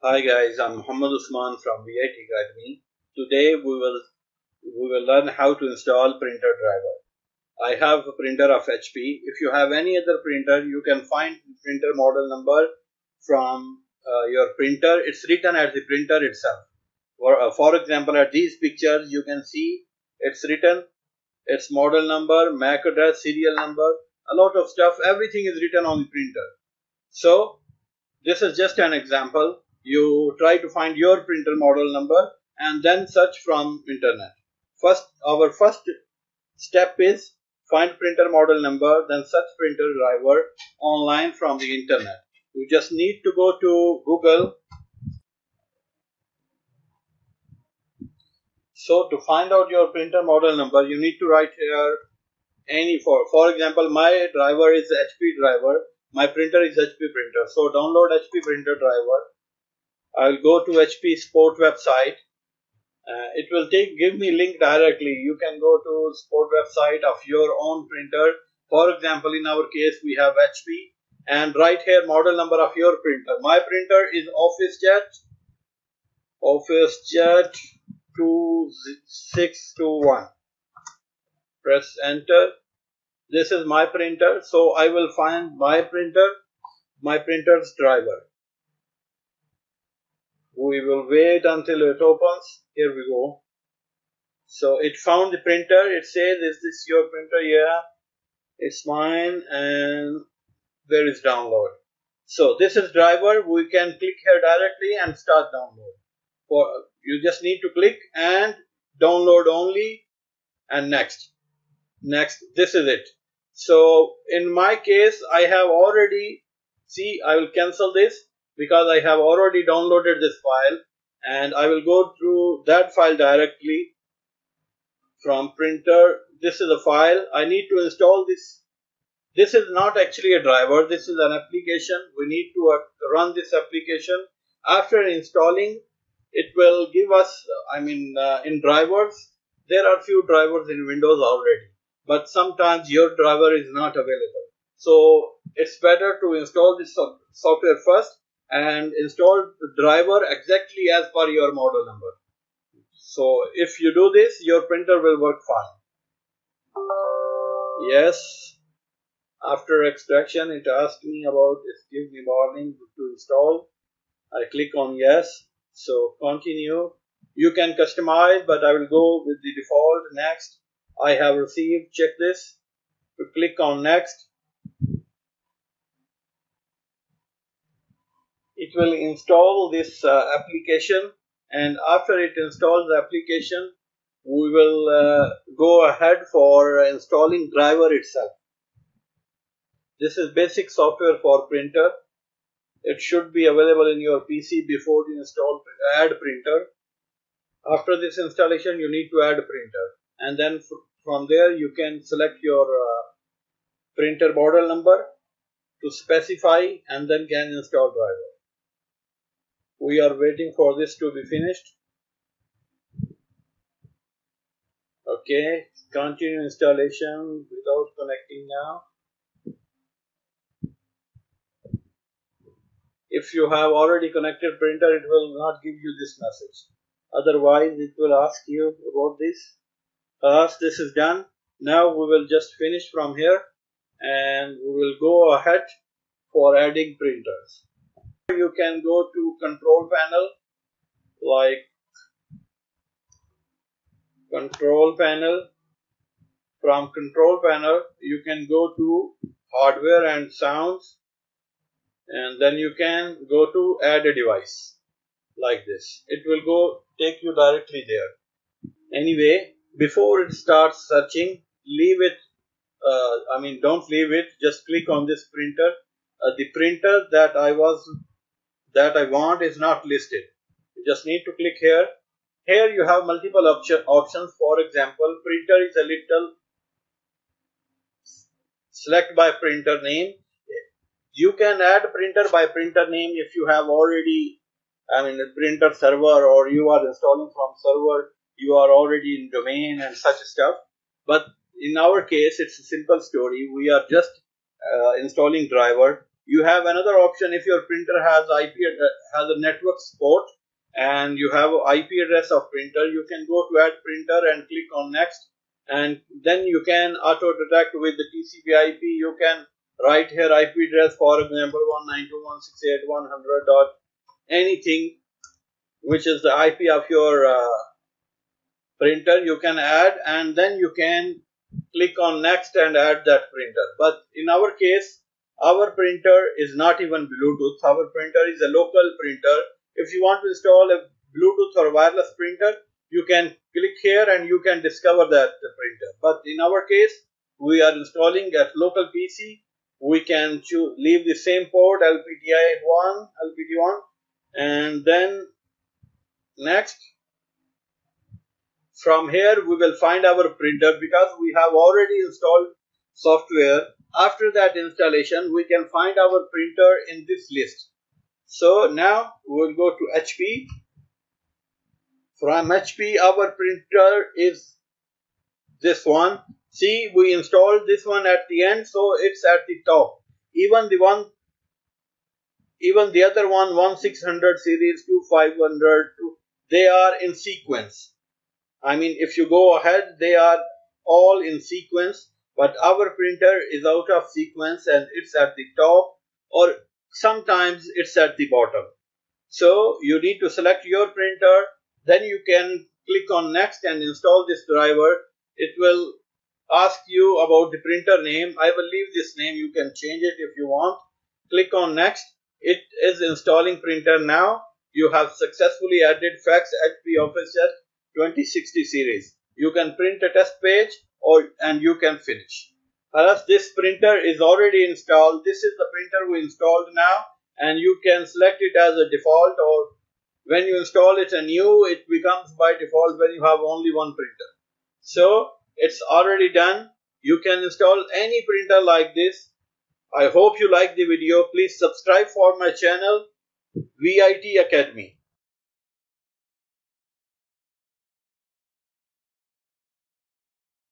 Hi guys, I'm Muhammad Usman from VIT Academy. Today we will learn how to install printer driver. I have a printer of HP. If you have any other printer, you can find the printer model number from your printer. It's written at the printer itself. For example, at these pictures you can see it's written its model number, MAC address, serial number, a lot of stuff. Everything is written on the printer. So this is just an example. You try to find your printer model number and then search from internet. Our first step is find printer model number, then search printer driver online from the internet. You just need to go to Google. So to find out your printer model number, you need to write here for example, my driver is HP driver. My printer is HP printer. So download HP printer driver. I'll go to HP Sport website. It will give me link directly. You can go to Sport website of your own printer. For example, in our case, we have HP, and right here model number of your printer. My printer is OfficeJet 2621. Press enter. This is my printer, so I will find my printer's driver. We will wait until it opens. Here we go. So it found the printer. It says, is this your printer? Yeah, it's mine. And where is download? So this is driver. We can click here directly and start download. You just need to click and download only and next. This is it. So in my case, I have already, I will cancel this because I have already downloaded this file, and I will go through that file directly from printer. This is a file. I need to install this. This is not actually a driver. This is an application. We need to run this application. After installing, it will give us, in drivers, there are few drivers in Windows already, but sometimes your driver is not available. So it's better to install this software first and install the driver exactly as per your model number. So if you do this, your printer will work fine. Yes. After extraction, it asks me about, it gives me warning to install. I click on yes. So continue. You can customize, but I will go with the default. Next. I have received. Check this. To click on next. It will install this application, and after it installs the application, we will go ahead for installing driver itself. This is basic software for printer. It should be available in your PC before you install add printer. After this installation, you need to add printer, and then from there you can select your printer model number to specify, and then can install driver. We are waiting for this to be finished. Okay, continue installation without connecting now. If you have already connected printer, it will not give you this message. Otherwise, it will ask you about this. This is done. Now we will just finish from here, and we will go ahead for adding printers. You can go to control panel, like control panel. From control panel, you can go to hardware and sounds, and then you can go to add a device like this. It will take you directly there. Anyway, before it starts searching, leave it. Don't leave it. Just click on this printer. The printer that I want is not listed. You just need to click here. Here you have multiple options. For example, printer is a little. Select by printer name. You can add printer by printer name if you have already, a printer server, or you are installing from server, you are already in domain and such stuff. But in our case, it's a simple story. We are just installing driver. you have another option. If your printer has has a network support and you have IP address of printer, you can go to add printer and click on next, and then you can auto detect with the TCP IP. You can write here IP address, for example 192.168.100 dot anything which is the IP of your printer. You can add, and then you can click on next and add that printer. But in our case, our printer is not even Bluetooth. Our printer is a local printer. If you want to install a Bluetooth or wireless printer, you can click here and you can discover that printer. But in our case, we are installing at local PC. We can leave the same port LPT1, and then next. From here we will find our printer because we have already installed software. After that installation, we can find our printer in this list. So now we will go to HP. From HP, our printer is this one. See, we installed this one at the end, so it's at the top. Even the other one, 1600 series, 2500, they are in sequence. I mean, if you go ahead, they are all in sequence, but our printer is out of sequence and it's at the top, or sometimes it's at the bottom. So you need to select your printer, then you can click on next and install this driver. It will ask you about the printer name. I will leave this name, you can change it if you want. Click on next. It is installing printer now. You have successfully added fax HP OfficeJet 2060 series. You can print a test page and you can finish. As this printer is already installed, this is the printer we installed now, and you can select it as a default, or when you install it anew, it becomes by default when you have only one printer. So it's already done. You can install any printer like this. I hope you like the video. Please subscribe for my channel, VIT Academy.